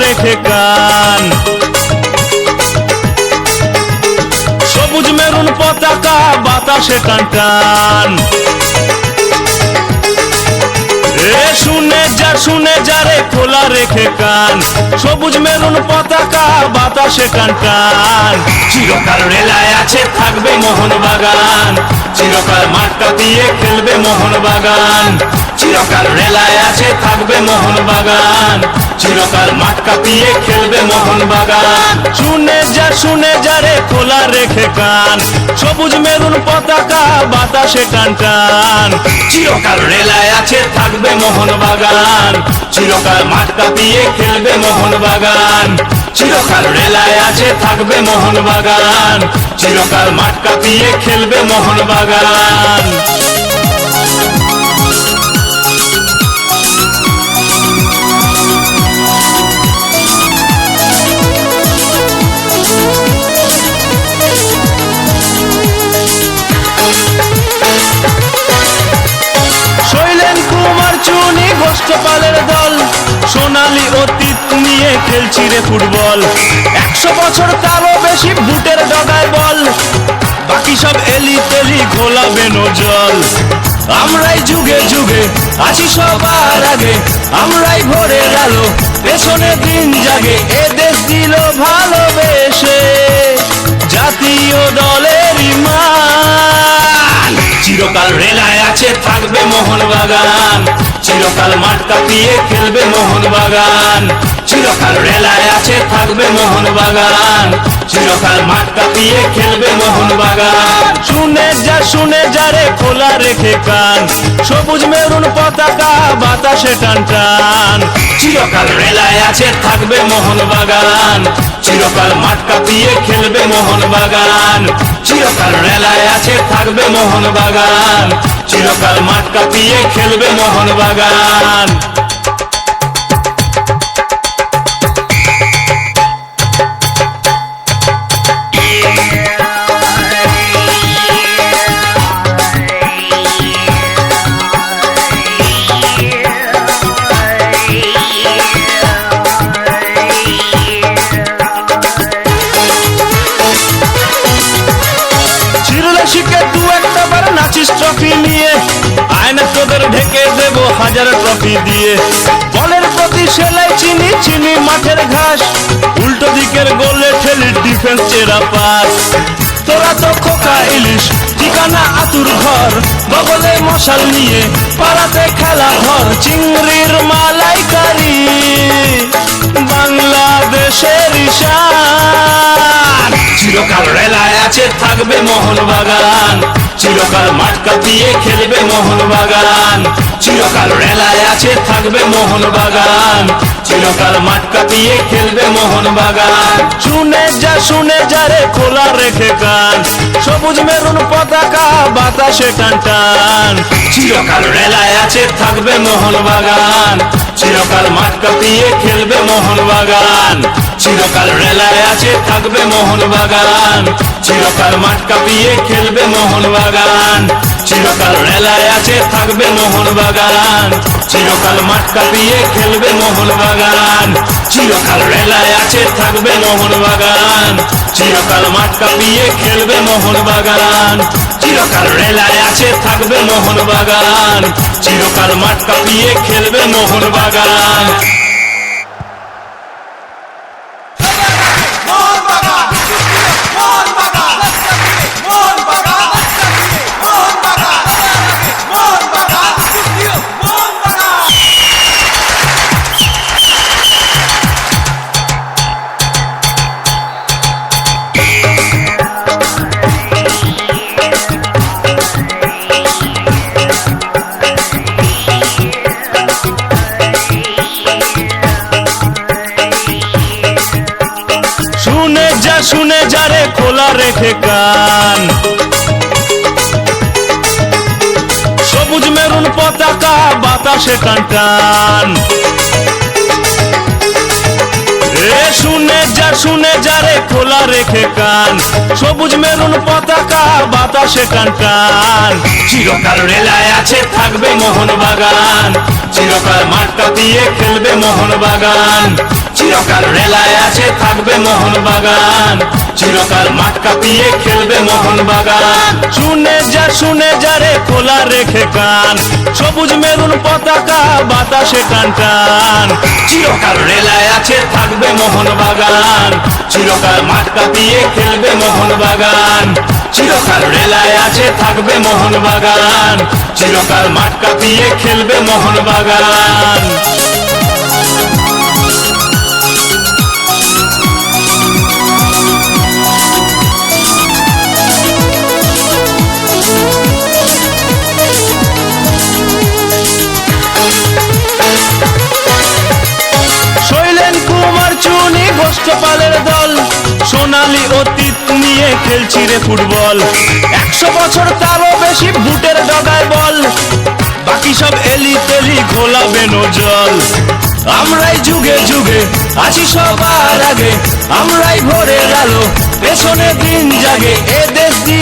রেখে কান। সবুজ মেরুন পতাকা বাতাসে টান টান। শুনে যা রে খোলা রেখে কান। সবুজ মেরুন পতাকা বাতাসে টান টান। চিরকাল রেলায় আছে থাকবে মোহনবাগান, চিরকাল মাঠ কাঁপিয়ে খেলবে মোহনবাগান। চিরকাল রেলায় আছে থাকবে মোহনবাগান, চিরকাল মাঠ কাঁপিয়ে খেলবে মোহনবাগান। শুনে যা রে খোলা রেখে কান। সবুজ মেরুন পতাকা বাতাসে টান টান। চিরকাল রেলায় আছে থাকবে মোহনবাগান, চিরকাল মাঠ কাঁপিয়ে খেলবে মোহনবাগান। চিরকাল রেলায় আছে থাকবে মোহনবাগান, চিরকাল মাঠ কাঁপিয়ে খেলবে মোহনবাগান। গোষ্ঠপালের দল সোনালী অতীত নিয়ে খেলছি রে ফুটবল। 100 বছর তারও বেশি বুটের ডগায় বল, বাকি সব এলি তেলি ঘোলাবে নজল। আমরাই যুগে যুগে আছি সবার আগে, আমরাই ভোরের আলো পেছনে দিন জাগে। এ দেশ দিল ভালোবেসে জাতীয় দলের মান। চিরকাল রেলায় আছে থাকবে মোহনবাগান, চিরকাল মাঠ কাঁপিয়ে খেলবে মোহনবাগান। চিরকাল রেলায় আছে থাকবে মোহনবাগান, চিরকাল মাঠ কাঁপিয়ে খেলবে মোহনবাগান। শুনে যা রে খোলা রেখে কান। সবুজ মেরুন পতাকা বাতাসে টান টান। চিরকাল রেলায় আছে থাকবে মোহনবাগান, চিরকাল মাঠ কাঁপিয়ে খেলবে মোহনবাগান। চিরকাল রেলায় আছে থাকবে মোহনবাগান, চিরকাল মাঠ কাঁপিয়ে খেলবে মোহনবাগান। ট্রফি নিয়ে আয়না তোদের ঢেকে দেব 1000 ট্রফি দিয়ে। বলের প্রতি সেলাই চিনি চিনি মাঠের ঘাস, উল্টো দিকের গোলে ঠেলি ডিফেন্স চেরা পাস। তোরা তো খোকা ইলিশ ঠিকানা আতুর ঘর, বগলে মশাল নিয়ে পাড়াতে খেলা ঘর। চিংড়ির মালাইকারি বাংলাদেশের ঈশান। চিরকাল রেলায় আছে থাকবে মোহনবাগান, চিরকাল মাঠ কাঁপিয়ে খেলবে মোহনবাগান। চিরকাল রেলায় আছে থাকবে মোহনবাগান, চিরকাল মাঠ কাঁপিয়ে খেলবে মোহনবাগান। শুনে যা রে খোলা রেখে কান। সবুজ মেরুন পতাকা বাতাসে টান টান। চিরকাল রেলায় আছে থাকবে মোহনবাগান, চিরকাল মাঠ কাঁপিয়ে খেলবে মোহনবাগান। চিরকাল রেলায় আছে থাকবে মোহনবাগান, চিরকাল মাঠ কাঁপিয়ে খেলবে মোহনবাগান। চিরকাল রেলায় আছে থাকবে মোহনবাগান, চিরকাল মাঠ কাঁপিয়ে খেলবে মোহনবাগান। চিরকাল রেলায় আছে থাকবে মোহনবাগান, চিরকাল মাঠ কাঁপিয়ে খেলবে মোহনবাগান। চিরকাল রেলায় আছে থাকবে মোহনবাগান, চিরকাল মাঠ কাঁপিয়ে খেলবে মোহনবাগান। শুনে যা রে খোলা রেখে কান। সবুজ মেরুন পতাকা বাতাসে টান টান। শুনে যারে খোলা রেখে কান, সবুজ মেরুন পতাকা বাতাসে টান টান। চিরকাল রেলায় আছে থাকবে মোহনবাগান, চিরকাল মাঠ কাঁপিয়ে খেলবে মোহনবাগান। চিরকাল রেলায় আছে থাকবে মোহনবাগান, চিরকাল মাঠ কাঁপিয়ে খেলবে মোহনবাগান। শুনে যারে খোলা রেখে কান, সবুজ মেরুন পতাকা বাতাসে টান টান। চিরকাল রেলায় আছে থাকবে মোহনবাগান, চিরকাল মাঠ কাঁপিয়ে খেলবে মোহনবাগান। চিরকাল রেলায় আছে থাকবে মোহনবাগান, চিরকাল মাঠ কাঁপিয়ে খেলবে মোহনবাগান। শৈলেন কুমার চুনি গোষ্ঠপালের দল, সোনালী অতীত নিয়ে খেলছি রে ফুটবল। 100 বছর তারও বেশি বুটের ডগায় বল, বাকি সব এলি তেলি ঘোলাবে জল। আমরাই যুগে যুগে আছি সবার আগে, আমরাই ভোরের আলো পেছনে দিন জাগে। এ দেশ দিল